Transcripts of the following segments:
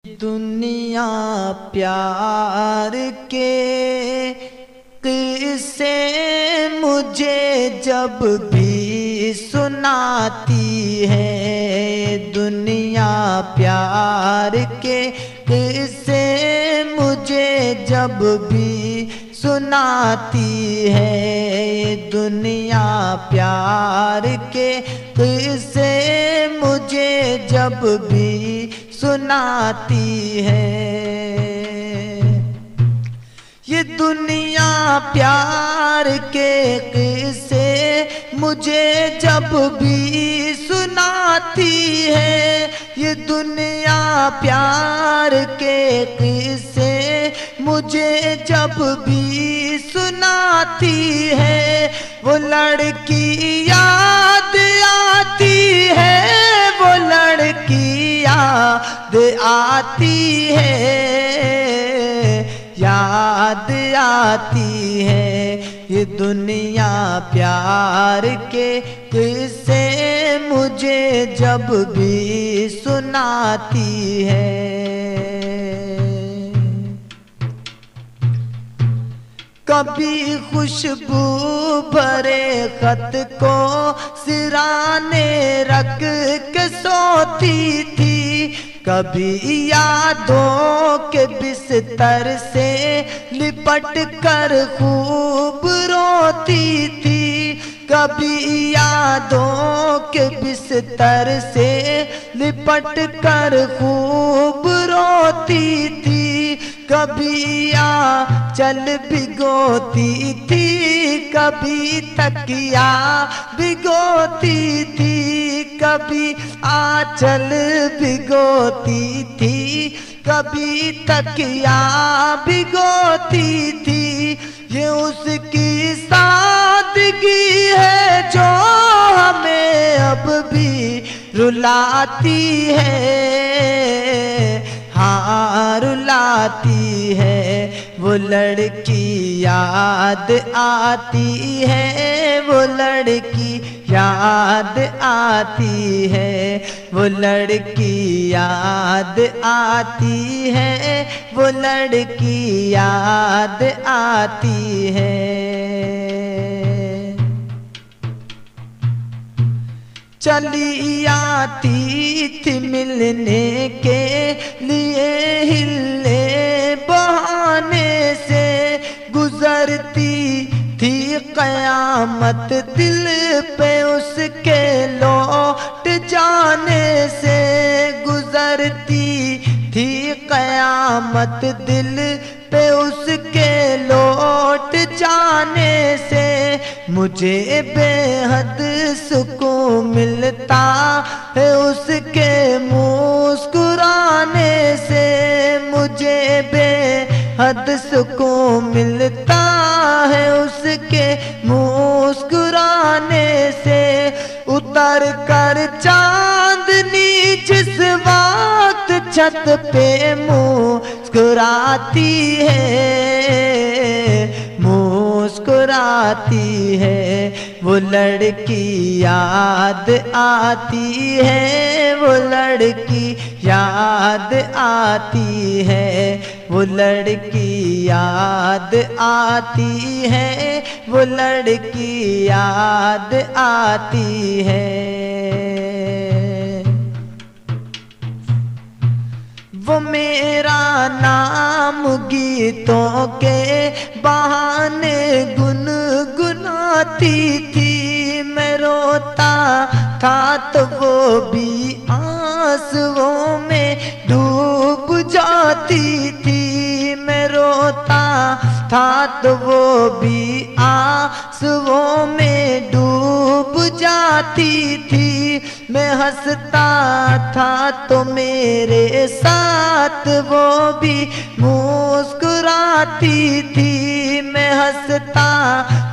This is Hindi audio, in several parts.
दुनिया प्यार के किस्से मुझे जब भी सुनाती है। दुनिया प्यार के किस्से मुझे जब भी सुनाती है। दुनिया प्यार के किस्से मुझे जब भी सुनाती है। ये दुनिया प्यार के किस्से मुझे जब भी सुनाती है। ये दुनिया प्यार के किस्से मुझे जब भी सुनाती है। वो लड़की याद आती है, वो लड़की याद आती है, याद आती है। ये दुनिया प्यार के किस्से मुझे जब भी सुनाती है। कभी खुशबू भरे खत को सिराने रख के सोती थी, कभी यादों के बिस्तर से लिपट कर खूब रोती थी। कभी यादों के बिस्तर से लिपट कर खूब रोती थी। कभी आंचल भिगोती थी, कभी तकिया भिगोती थी। कभी आंचल भिगोती थी, कभी तकिया भिगोती थी। ये उसकी सादगी है जो हमें अब भी रुलाती है, हाँ रुलाती है। वो लड़की याद आती है, वो लड़की याद आती है, वो लड़की याद आती है, वो लड़की याद आती है। चली आती थी मिलने के लिए हिले बहाने से, गुजरती थी कयामत दिल पे उसके लौट जाने से। गुजरती थी कयामत दिल पे उसके लौट जाने से। मुझे बेहद सुकून मिलता है उसके मुस्कुराने से। मुझे बेहद सुकून मिलता है उसके मुस्कुराने से। उतर कर चांदनी जिस वक्त छत पे मुस्कुराती है, मुस्कुराती है, वो लड़की याद आती है, वो लड़की याद आती है, वो लड़की याद आती है, वो लड़की याद आती है। वो मेरा नाम गीतों के बहाने गुनगुनाती थी। मैं रोता था तो वो भी आंसुओं में डूब जाती थी। मैं रोता था तो वो भी आंसुओं में डूब जाती थी। मैं हंसता था तो मेरे साथ वो भी मुस्कुराती थी। मैं हंसता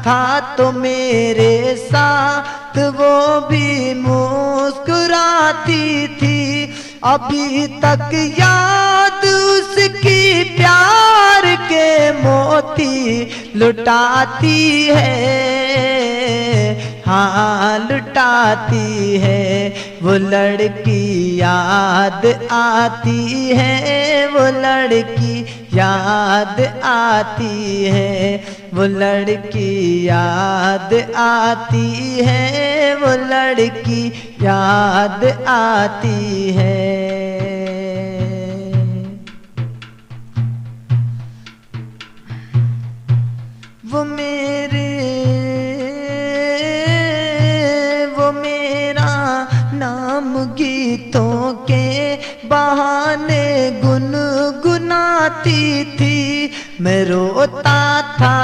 था तो मेरे साथ वो भी मुस्कुराती थी। अभी तक याद उसकी प्यार के मोती लुटाती है, हाँ लुटाती है। वो लड़की याद आती है, वो लड़की याद आती है, वो लड़की याद आती है, वो लड़की याद आती है। वो मेरा नाम गीतों के बहाने गुनगुनाती थी। मैं रोता था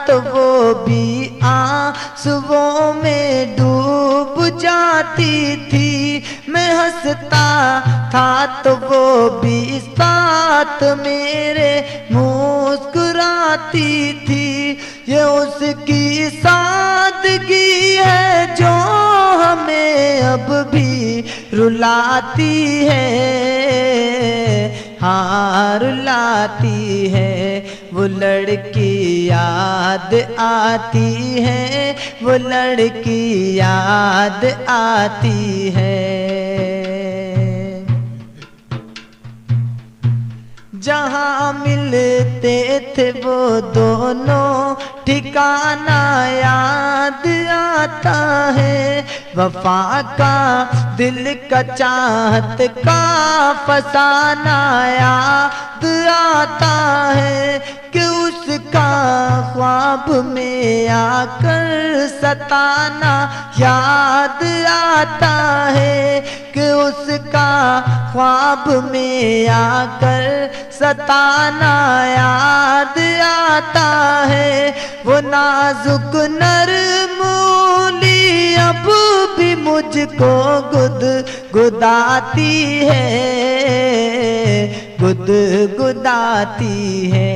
तो वो भी आंसुओं में डूब जाती थी। मैं हंसता था तो वो भी साथ मेरे मुस्कुराती थी। ये उसकी सादगी है जो हमें अब भी रुलाती है, हाँ रुलाती है। वो लड़की याद आती है, वो लड़की याद आती है। जहाँ मिलते थे वो दोनों ठिकाना याद आता है। वफा का दिल का चाहत का फसाना याद आता है कि उसका ख्वाब में आकर सताना याद आता है कि उसका ख्वाब में आकर सताना याद आता है। वो नाजुक नरमूली अब भी मुझको गुदगुदाती है, गुदगुदाती है।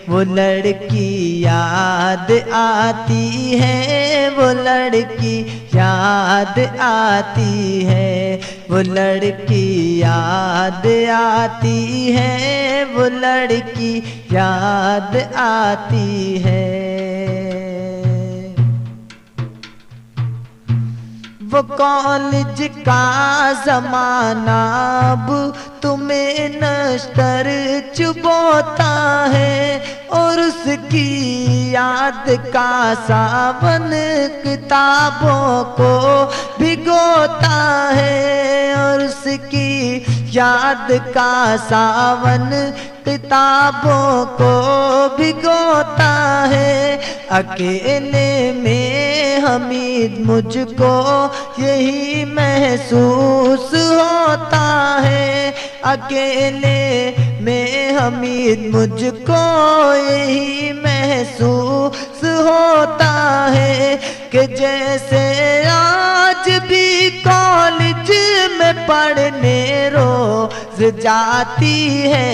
वो लड़की याद आती है, वो लड़की याद आती है, वो लड़की याद आती है, वो लड़की याद आती है। वो कॉलेज का ज़माना अब तुम्हें नश्तर चुभोता है और उसकी याद का सावन किताबों को भिगोता है, और उसकी याद का सावन किताबों को भिगोता है। अकेले में हमीद मुझको यही महसूस होता है, अकेले में हमीद मुझको यही महसूस होता है कि जैसे आज भी कॉलेज में पढ़ने रोज जाती है,